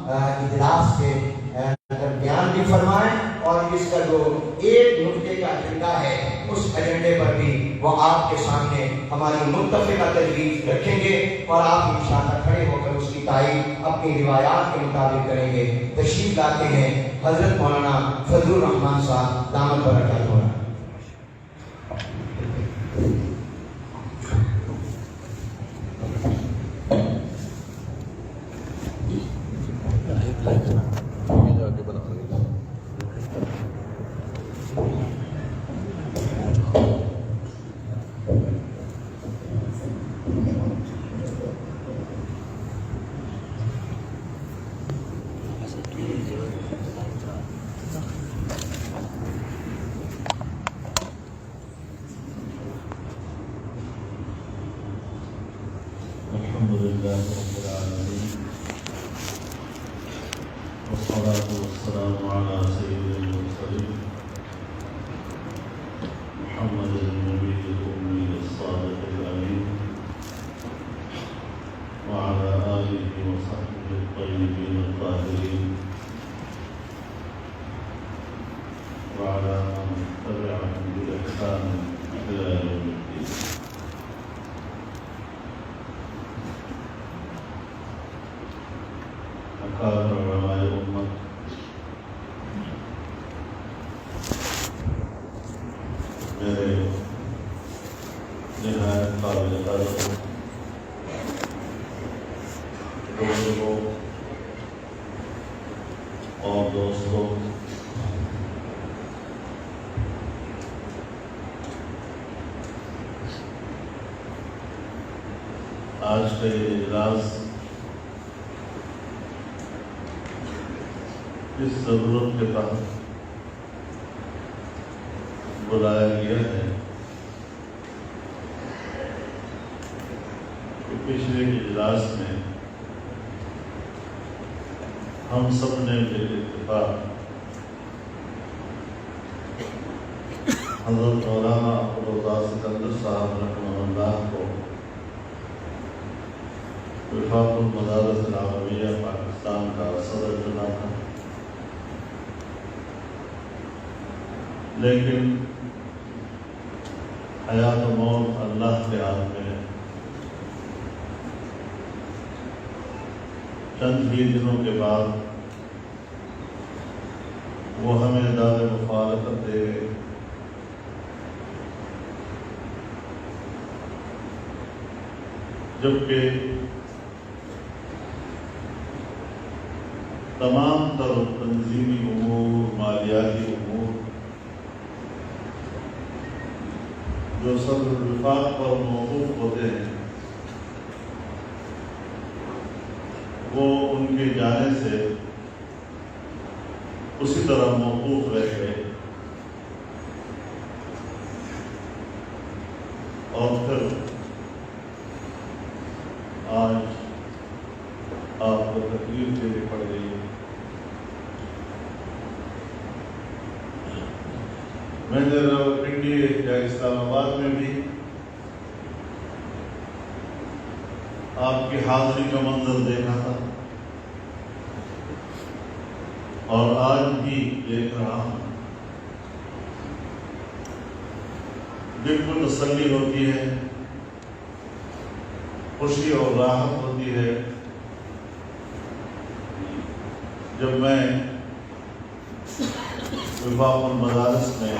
اجلاس کے بیان بھی فرمائیں، اور اس کا جو ایک نقطے کا ایجنڈا ہے اس ایجنڈے پر بھی وہ آپ کے سامنے ہماری متفقہ تجویز رکھیں گے، اور آپ انشاءاللہ کھڑے ہو کر اس کی تائید اپنی روایات کے مطابق کریں گے۔ تشریف لاتے ہیں حضرت مولانا فضل الرحمان صاحب دامت برکاتہ ہونا۔ الحمدللہ رب العالمین والصلاة والسلام علی سید المرسلین محمد النبی الأمی الصادق الامین وعلى آلہ وصحبہ الطیبین الطاہرین وعلى من تبعهم بإحسان إلى يوم الدین۔ اکابر علماء امت، میرے نہایت قابل قدر بزرگوں اور دوستوں، آج کا یہ اجلاس اس ضرورت کے تحت بلایا گیا ہے کہ پچھلے اجلاس میں ہم سب نے بالاتفاق حضرت مولانا عبدالرزاق سکندر صاحب رحمہ اللہ کو وفاق المدارس العالمیہ پاکستان کا صدر چنا تھا، لیکن حیات و موت اللہ کے ہاتھ میں ہے۔ چند ہی دنوں کے بعد وہ ہمیں دار مفارقت دے گئے۔ جبکہ تمام تر تنظیمی امور، مالیاتی امور جو صدر الوفاق پر موقوف ہوتے ہیں وہ ان کے جانے سے اسی طرح موقوف رہ گئے، اور پھر آج آپ کو تکلیف دینی پڑ گئی ہے۔ میں نے راولپنڈی یا اسلام آباد میں بھی آپ کی حاضری کا منظر دیکھا تھا، اور آج بھی دیکھ رہا ہوں۔ دل کو تسلی ہوتی ہے، خوشی اور راحت ہوتی ہے جب میں وفاق المدارس میں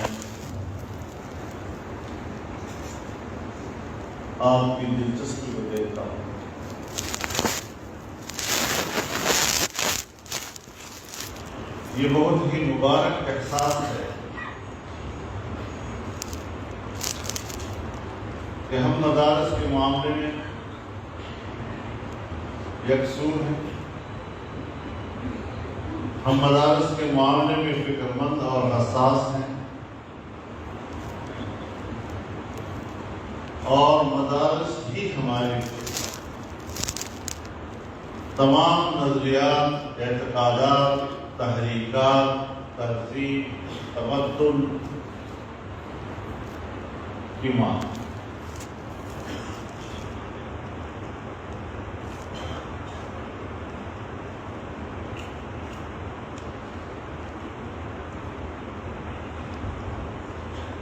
آپ کی دلچسپی کو دیکھتا ہوں۔ یہ بہت ہی مبارک احساس ہے کہ ہم مدارس کے معاملے میں یکسو ہیں، ہم مدارس کے معاملے میں فکر مند اور حساس ہیں، اور مدارس بھی ہمارے تمام نظریات، اعتقادات، تحریکات، تہذیب، تمدن کی ماں۔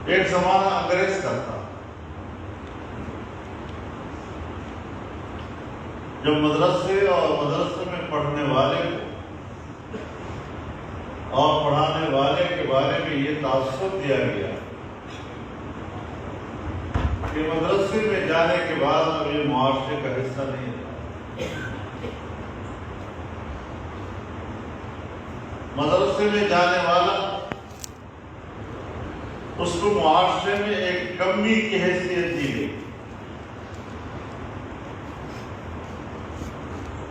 ایک زمانہ انگریز کا تھا، جب مدرسے اور مدرسے میں پڑھنے والے کو اور پڑھانے والے کے بارے میں یہ تعصب دیا گیا کہ مدرسے میں جانے کے بعد اب یہ معاشرے کا حصہ نہیں ہے۔ مدرسے میں جانے والا اس کو معاشرے میں ایک کمی کی حیثیت دی گئی،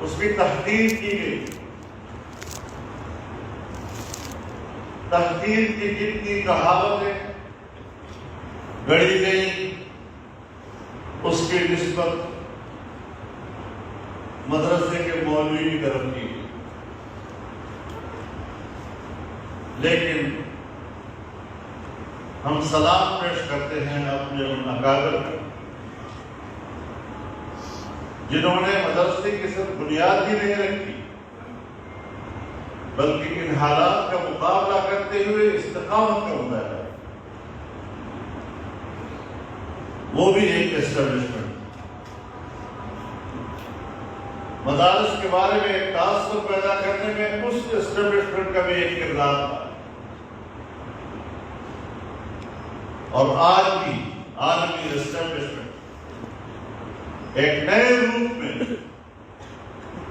اس کی تحقیر کی گئی۔ تحقیر کی جتنی کہاوتیں گڑھی گئی اس کی نسبت مدرسے کے مولوی کی طرف کی گئی، لیکن ہم سلام پیش کرتے ہیں اپنے ان اکابر کو جنہوں نے مدرسے کی صرف بنیاد ہی نہیں رکھی بلکہ ان حالات کا مقابلہ کرتے ہوئے استقامت کا مظاہرہ، وہ بھی ایک اسٹیبلشمنٹ۔ مدارس کے بارے میں ایک تعصب پیدا کرنے میں اس اسٹیبلشمنٹ کا بھی ایک کردار تھا، اور آج بھی عالمی اسٹیبلشمنٹ ایک نئے روپ میں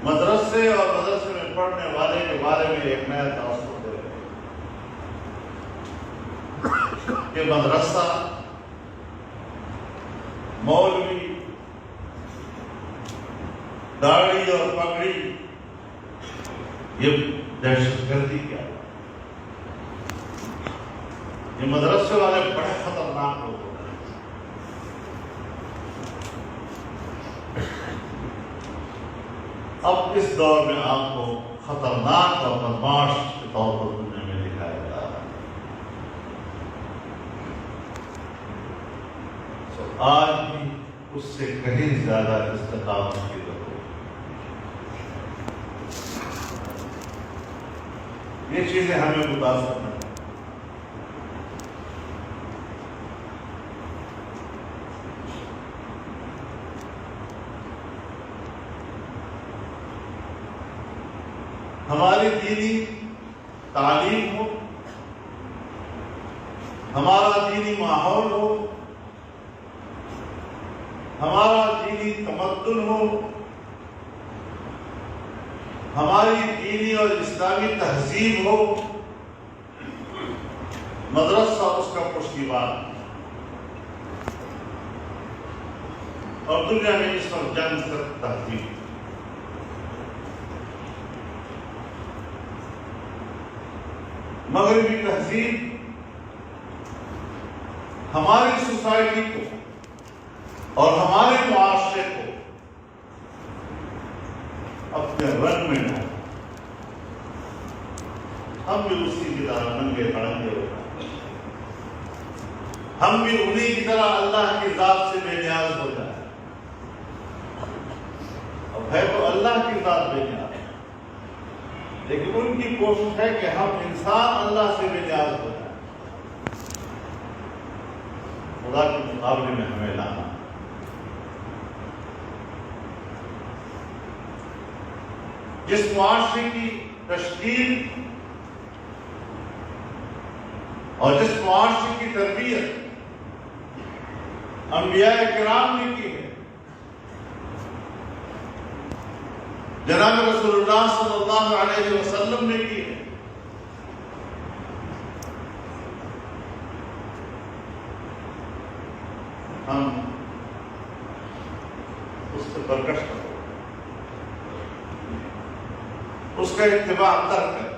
مدرسے اور مدرسے میں پڑھنے والے کے بارے میں ایک نیا تعصب دے رہے ہیں کہ مدرسہ، مولوی، داڑھی اور پگڑی یہ دہشت گردی کیا ہے؟ یہ مدرسے والے بڑے خطرناک لوگ ہوتے ہیں۔ اب اس دور میں آپ کو خطرناک اور بدماش کے طور پر دنیا میں دکھایا جا رہا ہے۔ آج بھی اس سے کہیں زیادہ استقامت کی ضرورت ہے۔ یہ چیزیں ہمیں متاثر کریں۔ ہماری دینی تعلیم ہو، ہمارا دینی ماحول ہو، ہمارا دینی تمدن ہو، ہماری دینی اور اسلامی تہذیب ہو، مدرسہ اس کا پشتیبان۔ اور دنیا میں اس پر جنگ تک تہذیب، مغربی تہذیب ہماری سوسائٹی کو اور ہمارے معاشرے کو اپنے رنگ میں ڈالا۔ ہم بھی اسی کی طرح ننگے پڑھنگے ہو جائیں، ہم بھی انہی کی طرح اللہ کی ذات سے بے نیاز ہو جائیں۔ اب ہے تو اللہ کی ذات بے نیاز، لیکن ان کی کوشش ہے کہ ہم انسان اللہ سے بے نیاز ہو جائیں، خدا کے مقابلے میں ہمیں لانا۔ جس معاشرے کی تشکیل اور جس معاشرے کی تربیت انبیاء کرام نے کی ہے، جناب رسول اللہ صلی اللہ علیہ وسلم نے کی ہے، ہم اس سے برکش کریں، اس کا اتباع ترک کریں۔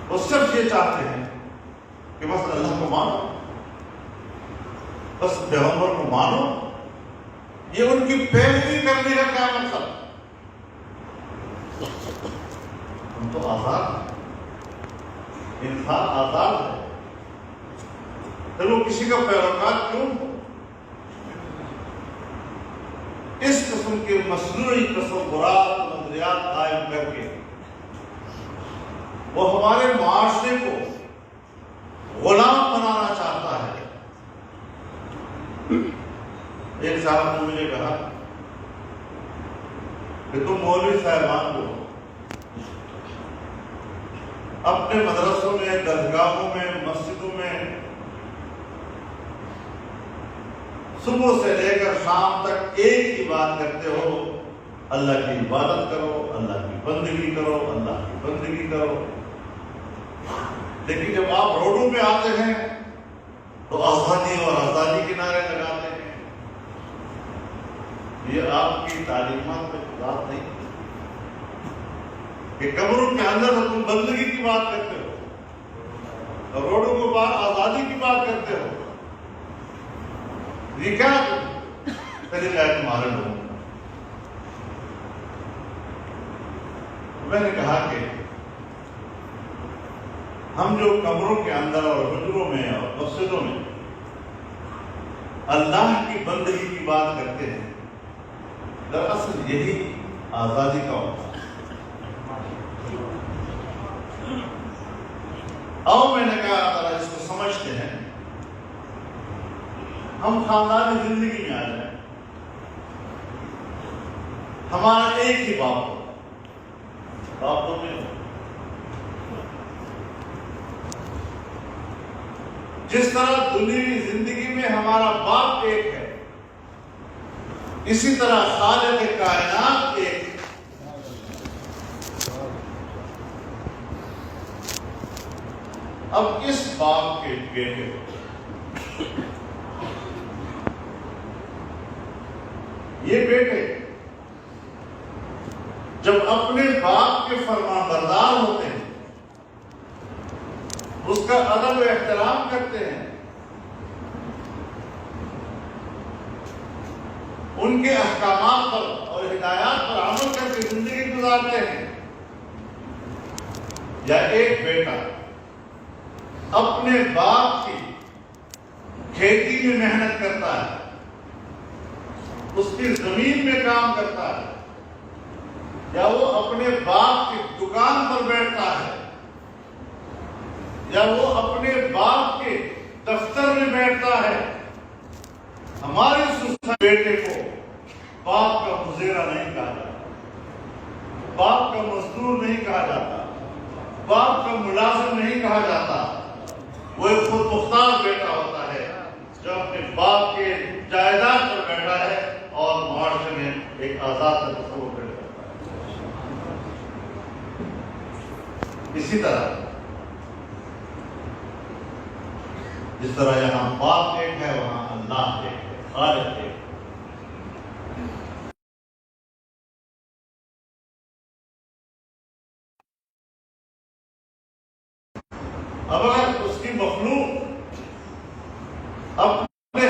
وہ صرف یہ چاہتے ہیں کہ بس اللہ کو مانو، بس پیغمبر کو مانو، یہ ان کی پیروی کرنے کا کیا مطلب؟ ہم تو آزاد ہیں، انسان آزاد ہے، پھر وہ کسی کا پیروکار کیوں ہو؟ اس قسم کے مصنوعی تصورات و نظریات قائم کر کے وہ ہمارے معاشرے کو غلام بنانا چاہتا ہے۔ ایک صاحب نے مجھے کہا کہ تم مولوی صاحبان کو اپنے مدرسوں میں، درگاہوں میں، مسجدوں میں صبح سے لے کر شام تک ایک ہی بات کرتے ہو، اللہ کی عبادت کرو، اللہ کی بندگی کرو، اللہ کی بندگی کرو، لیکن جب آپ روڈوں پہ آتے ہیں تو آزادی اور آزادی کے نعرے لگاتے ہیں۔ یہ آپ کی تعلیمات پہ بات نہیں کہ قبروں کے اندر تم بندگی کی بات کرتے ہو اور روڈوں کے باہر آزادی کی بات کرتے ہو۔ یہ کیا طریقہ ہے تمہارے لوگوں کا؟ میں نے کہا کہ ہم جو قبروں کے اندر اور حجروں میں اور مسجدوں میں اللہ کی بندگی کی بات کرتے ہیں، دراصل یہی آزادی کا وقت ہے۔ اور میں نے کہا ذرا اس کو سمجھتے ہیں، ہم خاندانی زندگی میں آ جائیں، ہمارا ایک ہی باپ ہو، باپ تو نہیں ہو۔ جس طرح دنیاوی زندگی میں ہمارا باپ ایک ہے، اسی طرح خالق کائنات ایک ہے۔ اب اس باپ کے بیٹے ہو، یہ بیٹے جب اپنے باپ کے فرمان بردار ہوتے ہیں، اس کا ادب و احترام کرتے ہیں، ان کے احکامات پر اور ہدایات پر عمل کر کے زندگی گزارتے ہیں، یا ایک بیٹا اپنے باپ کی کھیتی میں محنت کرتا ہے، اس کی زمین میں کام کرتا ہے، یا وہ اپنے باپ کی دکان پر بیٹھتا ہے، یا وہ اپنے باپ کے دفتر میں بیٹھتا ہے، ہماری سوسائٹی بیٹے کو باپ کا مزیرہ نہیں کہا جاتا، باپ کا مزدور نہیں کہا جاتا، باپ کا ملازم نہیں کہا جاتا۔ وہ ایک خود مختار بیٹا ہوتا ہے جو اپنے باپ کے جائیداد پر بیٹھا ہے اور معاشرے میں ایک آزاد تصور کرتا ہے۔ اسی طرح جس طرح یہاں باپ ایک ہے، وہاں اللہ ایک ہے، خالق ایک ہے۔ اب اگر اس کی مخلوق اپنے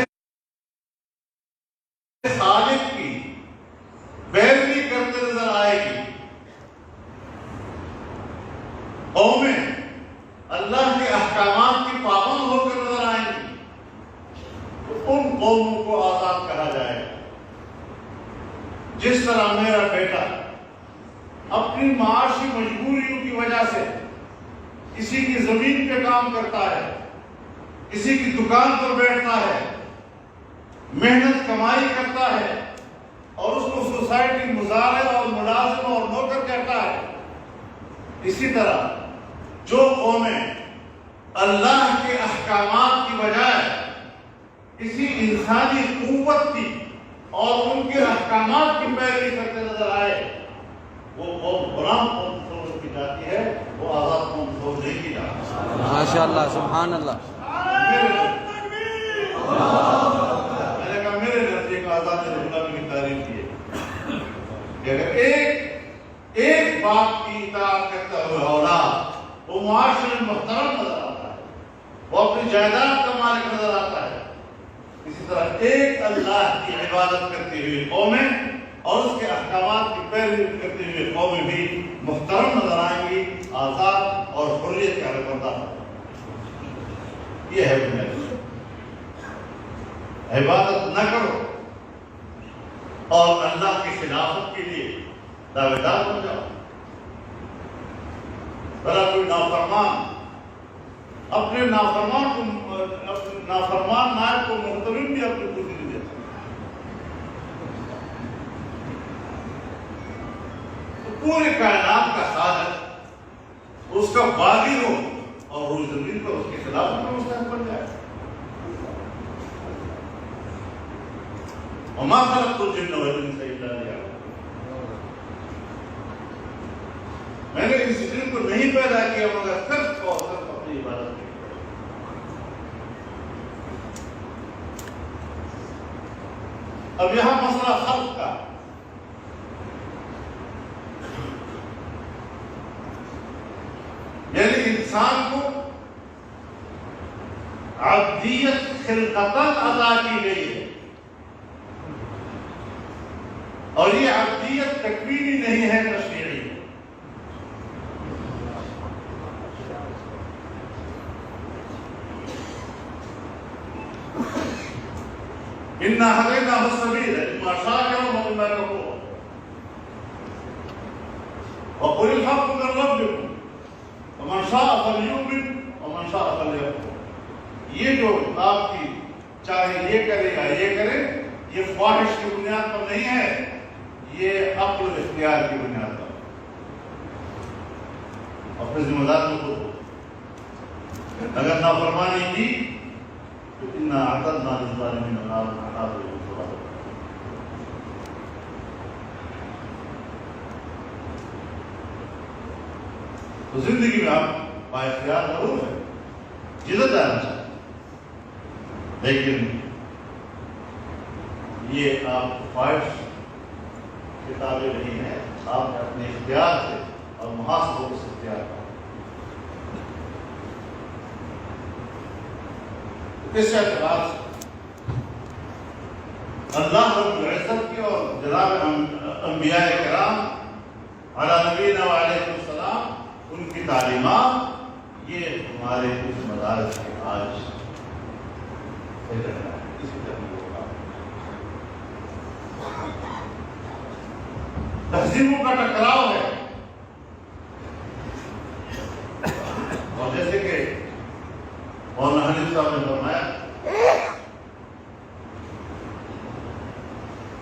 خالق کی پیروی کرتے نظر آئے گی، قومیں اللہ کے احکامات کی پابند ہو کر نظر آئیں گی، تو ان قوموں کو آزاد کہا جائے گا۔ جس طرح میرا بیٹا اپنی معاشی مجبوریوں کی وجہ سے کسی کی زمین پہ کام کرتا ہے، کسی کی دکان پر بیٹھتا ہے، محنت کمائی کرتا ہے، اور اس کو سوسائٹی مظاہر اور ملازم اور نوکر کہتا ہے، اسی طرح جو قومیں اللہ کے احکامات کی بجائے کسی انسانی قوت کی اور ان کے احکامات کی پیروی کرتے نظر آئے، وہ قوم غلام قوم سمجھ کی جاتی ہے، وہ آزاد قوم سمجھ نہیں کی جاتی۔ ماشاءاللہ، سبحان اللہ۔ میں نے کہا میرے نزدیک آزاد غلامی کی تعریف یہ ہے کہ اگر ایک باپ کی اطاعت کرتا ہوئے اولاد وہ معاشرے میں محترم نظر آتا ہے، وہ اپنی جائیداد کا مالک نظر آتا ہے، اسی طرح ایک اللہ کی عبادت کرتی ہوئی قومیں اور اس کے احکامات کی پیروی کرتی ہوئی قومیں بھی محترم نظر آئیں گی، آزاد اور حریت کا حقدار۔ یہ ہے بنیاد۔ عبادت نہ کرو اور اللہ کی خلافت کے لیے دعوے دار بن جاؤ۔ بھلا کوئی نافرمان اپنے نافرمان نائب کو محترم بھی اپنی کرسی دے دیتا ہے. تو پورے کائنات کا صادق اس کا باغی ہو اور روز زمین پر اس کے خلاف مستحق بن جائے. وما خلقت الجن والانس الا ليعبدون. میں نے اس جن کو نہیں پیدا کیا مگر صرف اور صرف اپنی عبادت کے لیے. اب یہاں مسئلہ خلق کا. یعنی انسان کو عبدیت خلقتاً عطا کی گئی ہے اور یہ عبدیت تکوینی نہیں ہے، تشریعی ہے. اِنَّا هَدَيْنَاهُ السَّبِيلَ إِمَّا شَاكِرًا وَإِمَّا كَفُورًا وَقُلِ الْحَقُّ مِنْ رَبِّكُمْ وَمَنْ شَاءَ فَلْيُؤْمِنْ وَمَنْ شَاءَ فَلْيَكْفُرْ. یہ جو آپ کی چاہے یہ کرے یا یہ کرے، یہ خواہش کی بنیاد پر نہیں ہے، یہ عقل اختیار کی بنیاد پر. اپنے ذمہ دار کو اگر نافرمانی کی تو اِنَّا أَعْتَدْنَا لِلظَّالِمِينَ نَارًا أَحَاطَ بِهِمْ سُرَادِقُهَا. تو زندگی میں آپ بااختیار ضرور ہے، جدت آنا چاہتے ہیں، لیکن یہ آپ خواہش کتابیں نہیں ہیں. آپ نے اپنے اختیار سے اور محاسبوں سے اختیار کریں. اس اعتبار سے اللہ رب العزت کی اور جناب انبیاء کرام علی نبینا وعلیہ السلام ان کی تعلیمات یہ ہمارے اس مدارس کے آج تہذیبوں کا ٹکراؤ ہے. اور جیسے کہ مولانا حنیف صاحب نے فرمایا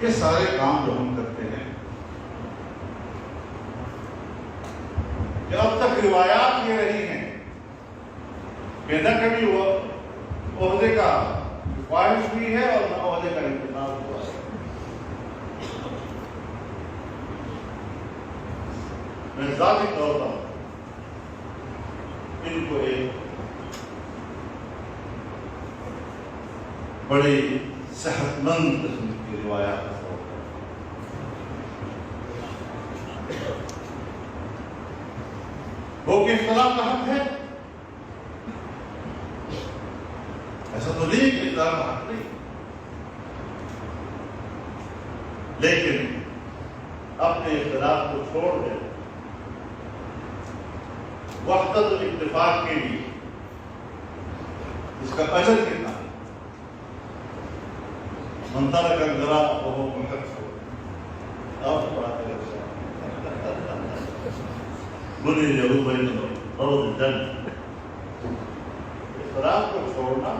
کہ سارے کام جو ہم کرتے ہیں، کہ اب تک روایات یہ رہی ہیں کہ نہ کبھی وہ عہدے کا خواہش بھی ہے اور نہ عہدے کا انتخاب ہوا ہے. میں ذاتی طور پر ان کو ایک بڑی صحت مند قسم کی روایات کا سبب ہے. وہ کہ اختلاف کا حق ہے، ایسا تو نہیں کہ اختلاف کا حق نہیں، لیکن اپنے اختلاف کو چھوڑ دے وحدت الاتفاق کے لیے اس کا اجر کتنا ہے. منتظر کا ذرا وہ منحق ہو آپ پڑھاتے رہتے بنی ضرور بین روز جن اختلاف کو چھوڑنا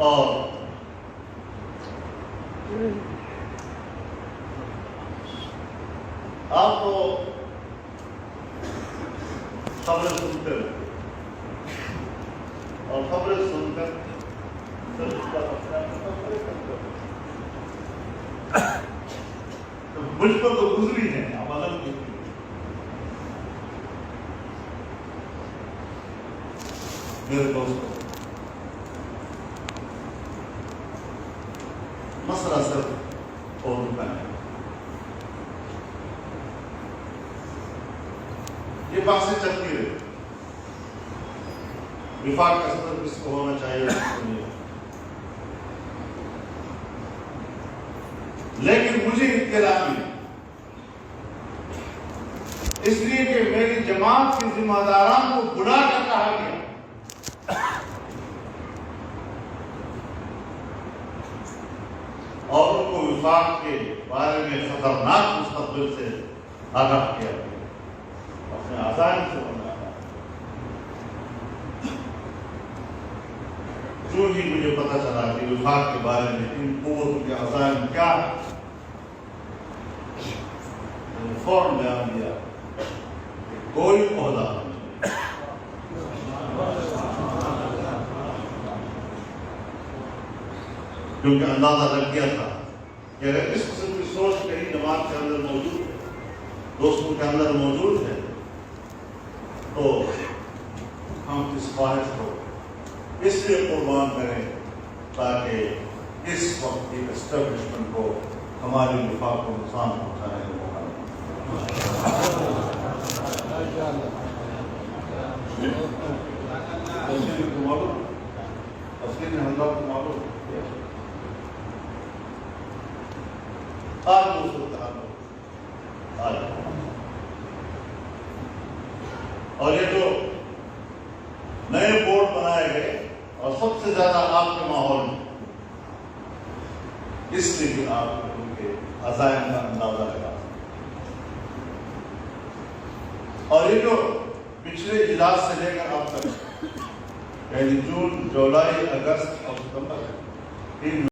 اور آپ کو خبریں سنتے رہتے اور خبریں سن کر مجھ پر تو گزری ہے، اب الگ گزری. میرے دوستوں، مسئلہ صرف اردو کا ہے. یہ باتیں چلتی رہی، وفاق کا صدر کس کو ہونا چاہیے لیکن مجھے اطلاع ملی اس لیے کہ میری جماعت کے ذمہ داران کو بلا کر کہا گیا اور ان کو وفاق کے بارے میں خطرناک مستقبل سے آگاہ کیا گیا. اپنے آسان سے بنایا جو ہی مجھے پتہ چلا کہ وفاق کے بارے میں ان قوتوں کے عزائم کیا ہے، میں نے فوراً بیان دیا کہ کوئی عہدہ نہیں، کیونکہ اندازہ لگ گیا تھا کہ اگر اس قسم کی سوچ کہیں جماعت کے اندر موجود ہے، دوستوں کے اندر موجود ہے، تو ہم اس خواہش کو اس لیے قربان کریں تاکہ اس وقت کی اسٹیبلشمنٹ کو ہماری وفاق کو نقصان پہنچانے کا موقع نہیں۔ آج دوستوں آج اور یہ جو نئے بورڈ بنائے گئے اور سب سے زیادہ آپ کے ماحول میں، اس لیے کہ آپ ان کے عزائم کا اندازہ لگا، اور یہ جو پچھلے اجلاس سے لے کر اب تک یعنی جون، جولائی، اگست اور ستمبر ان